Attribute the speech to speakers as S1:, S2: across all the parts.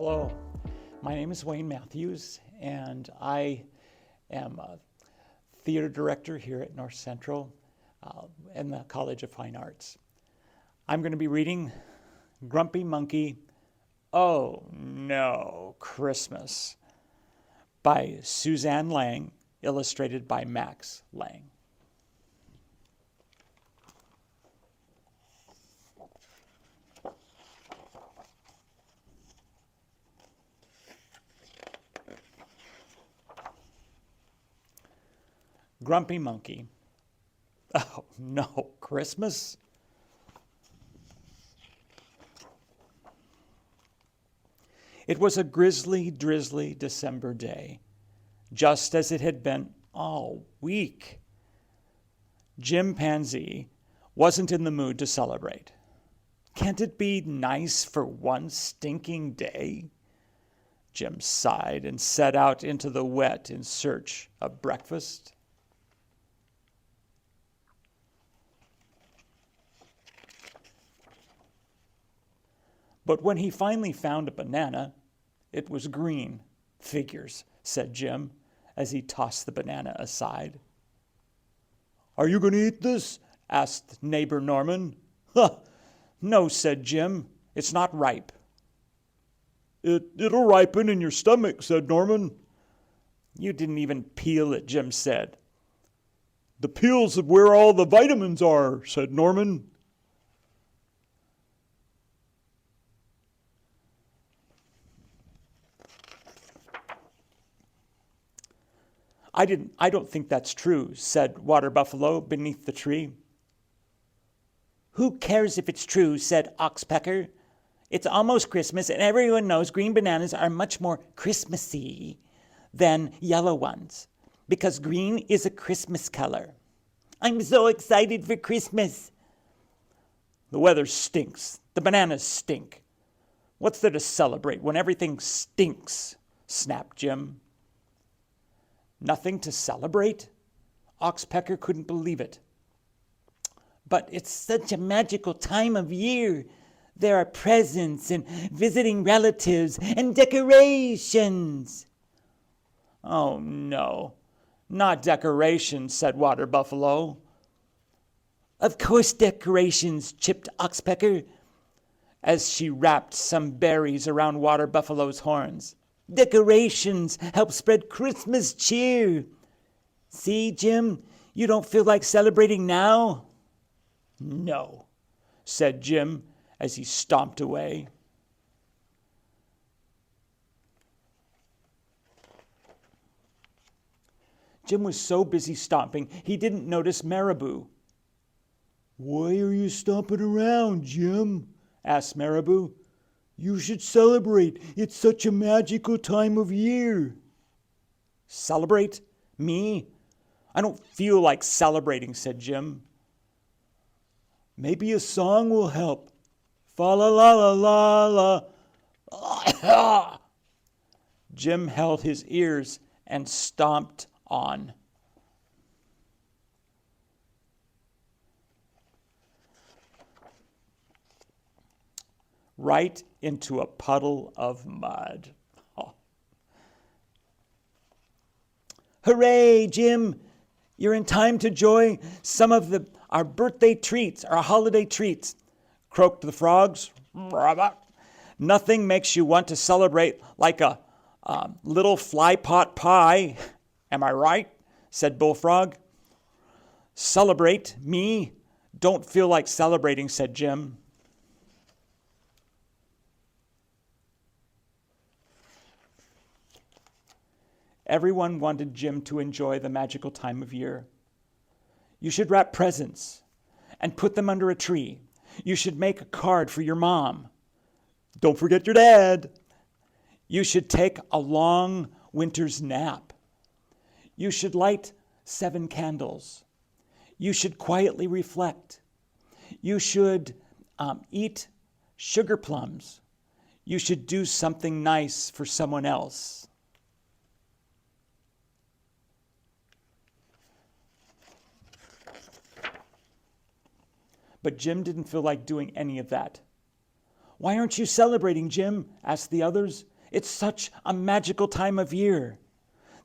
S1: Hello, my name is Wayne Matthews, and I am a theater director here at North Central in the College of Fine Arts. I'm going to be reading Grumpy Monkey, Oh No, Christmas by Suzanne Lang, illustrated by Max Lang. Grumpy Monkey. Oh no, Christmas? It was a grisly, drizzly December day, just as it had been all week. Jim Pansy wasn't in the mood to celebrate. Can't it be nice for one stinking day? Jim sighed and set out into the wet in search of breakfast. But when he finally found a banana, it was green. Figures, said Jim, as he tossed the banana aside. Are you going to eat this? Asked neighbor Norman. No, said Jim. It's not ripe. It'll ripen in your stomach, said Norman. You didn't even peel it, Jim said. The peel's where all the vitamins are, said Norman. I don't think that's true, said Water Buffalo beneath the tree. Who cares if it's true, said Oxpecker. It's almost Christmas, and everyone knows green bananas are much more Christmassy than yellow ones, because green is a Christmas color. I'm so excited for Christmas. The weather stinks. The bananas stink. What's there to celebrate when everything stinks? Snapped Jim. Nothing to celebrate? Oxpecker couldn't believe it. But it's such a magical time of year. There are presents and visiting relatives and decorations. Oh no, not decorations, said Water Buffalo. Of course decorations, chipped Oxpecker, as she wrapped some berries around Water Buffalo's horns. Decorations help spread Christmas cheer. See, Jim, you don't feel like celebrating now? No, said Jim as he stomped away. Jim was so busy stomping, he didn't notice Marabou. Why are you stomping around, Jim? Asked Marabou. You should celebrate. It's such a magical time of year. Celebrate? Me? I don't feel like celebrating, said Jim. Maybe a song will help. Fa la la la la la. Jim held his ears and stomped on. Right into a puddle of mud. Oh. Hooray, Jim! You're in time to enjoy some of our birthday treats, our holiday treats, croaked the frogs. Nothing makes you want to celebrate like a little fly pot pie. Am I right? Said Bullfrog. Celebrate? Me? Don't feel like celebrating, said Jim. Everyone wanted Jim to enjoy the magical time of year. You should wrap presents and put them under a tree. You should make a card for your mom. Don't forget your dad. You should take a long winter's nap. You should light 7 candles. You should quietly reflect. You should eat sugar plums. You should do something nice for someone else. But Jim didn't feel like doing any of that. Why aren't you celebrating, Jim? Asked the others. It's such a magical time of year.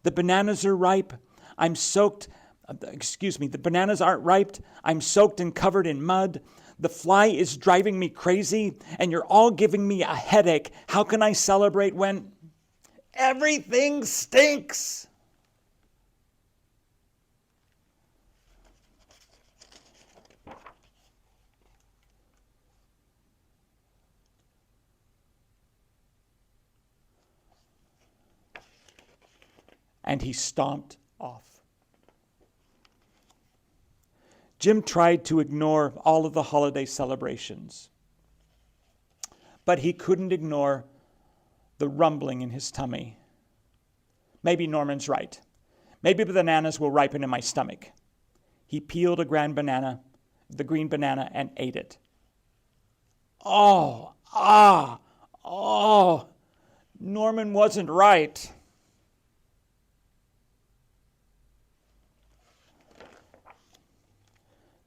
S1: The bananas are ripe. The bananas aren't ripe. I'm soaked and covered in mud. The fly is driving me crazy, and you're all giving me a headache. How can I celebrate when everything stinks? And he stomped off. Jim tried to ignore all of the holiday celebrations, but he couldn't ignore the rumbling in his tummy. Maybe Norman's right. Maybe the bananas will ripen in my stomach. He peeled the green banana, and ate it. Oh, Norman wasn't right.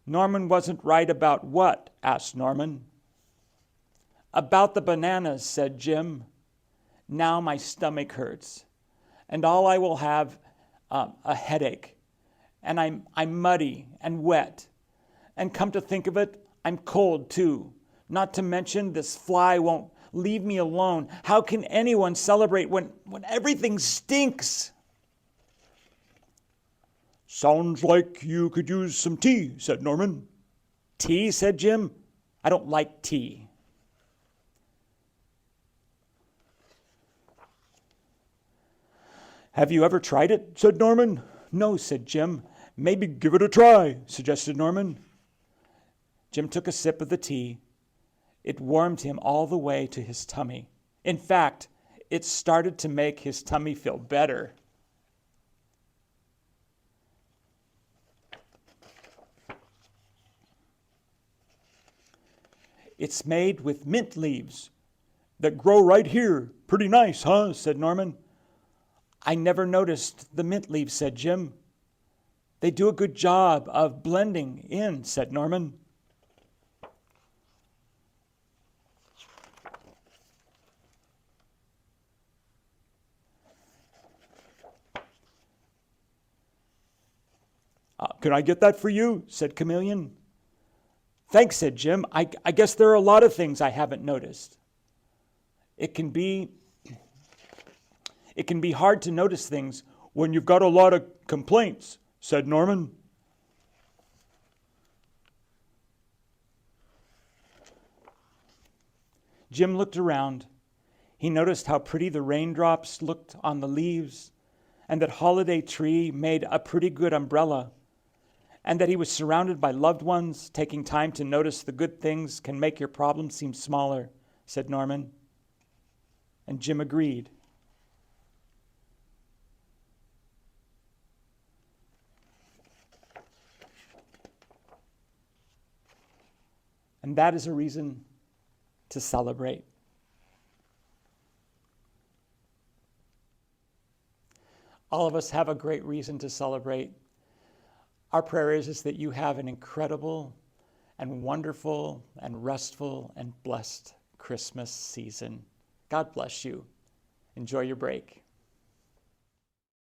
S1: Norman wasn't right about what? Asked Norman. About the bananas, said Jim. Now my stomach hurts, and all I will have a headache, and I'm muddy and wet, and come to think of it, I'm cold too. Not to mention this fly won't leave me alone. How can anyone celebrate when everything stinks? Sounds like you could use some tea, said Norman. Tea, said Jim. I don't like tea. Have you ever tried it? Said Norman. No, said Jim. Maybe give it a try, suggested Norman. Jim took a sip of the tea. It warmed him all the way to his tummy. In fact, it started to make his tummy feel better. It's made with mint leaves that grow right here. Pretty nice, huh? Said Norman. I never noticed the mint leaves, said Jim. They do a good job of blending in, said Norman. Can I get that for you? Said Chameleon. Thanks, said Jim. I guess there are a lot of things I haven't noticed. It can be hard to notice things when you've got a lot of complaints, said Norman. Jim looked around. He noticed how pretty the raindrops looked on the leaves, and that Holiday Tree made a pretty good umbrella, and that he was surrounded by loved ones. Taking time to notice the good things can make your problems seem smaller, said Norman. And Jim agreed. And that is a reason to celebrate. All of us have a great reason to celebrate. Our prayer is that you have an incredible and wonderful and restful and blessed Christmas season. God bless you. Enjoy your break.